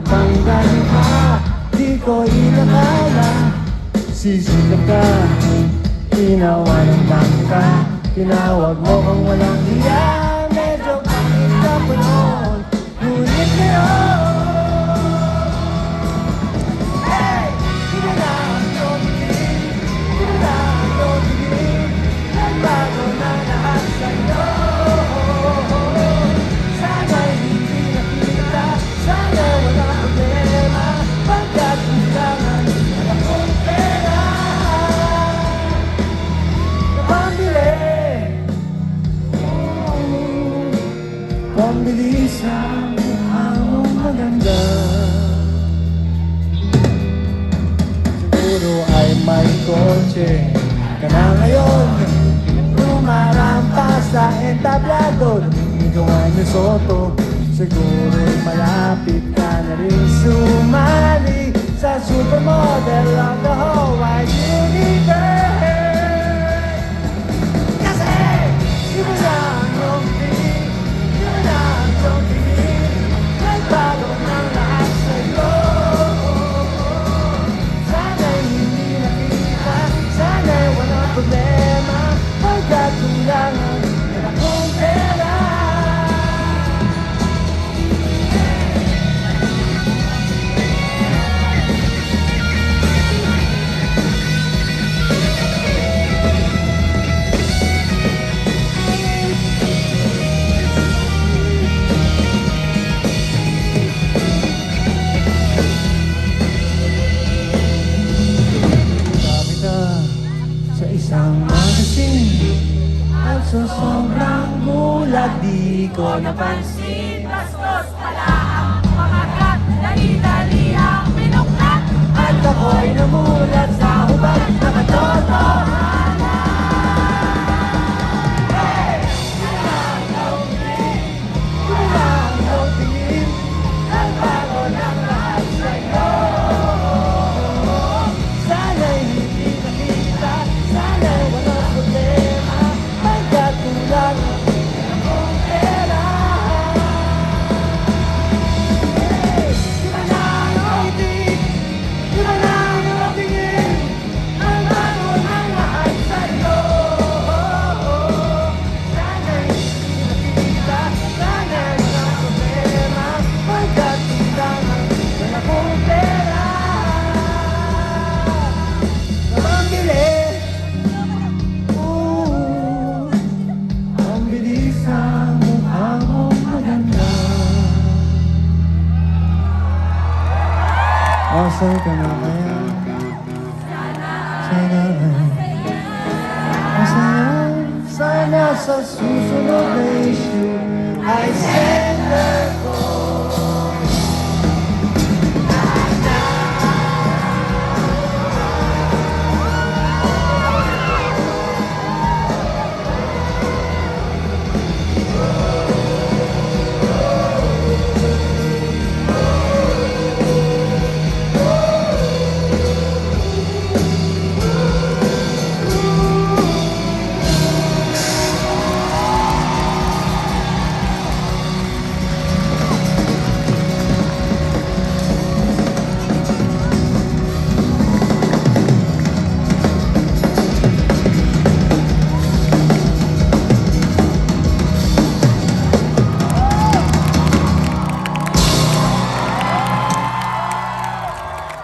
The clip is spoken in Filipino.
pang galing pa, di ko inakala. Sisikap ka, tinawanan lang ka, tinawag mo kang walang hiya. Medyo pangit ka pa noon, ngunit ngayon bago na lahat sa'yo. Sana'y hindi nakita, sana wala problema, pagkat kailangan wala kong pera na pambili sa mukha mong maganda. Siguro ay may kotse ka na ngayon, rumarampa sa entablado, namigawan ni Soto. Siguro malapit ka na rin sumali sa supermodel of the whole wide universe. Kasi iba na ang iyong tingin, iba na ang iyong tingin, nagbago ng lahat sa'yo. Sana'y hindi nakita, sana'y walang problema, pagkat kailangan wala kong pera. Sabi ka sa isang magazine at sa sobrang gulat di ko napansin. Bastos pala ang pamagat, dali-dali ang pinuklat. At ako'y namulat sa hubad na katotohanan. Hey! Yun ang iyong tingin, yun ang iyong tingin, nagbago ng lahat sa'yo. Sana'y hindi nakita, sana'y walang problema, pagkat kulang ang akong pera. Hey! Iba na ang iyong tingin, iba na ang iyong tingin, nagbago ng lahat sa'yo. Sana'y hindi nakita, sana'y walang problema, pagkat kulang ang akong pera. Pambili, pambili sa mukha mong maganda. Asan ka na kaya? Sana ay masaya. Sana sa susunod na issue ay sender ko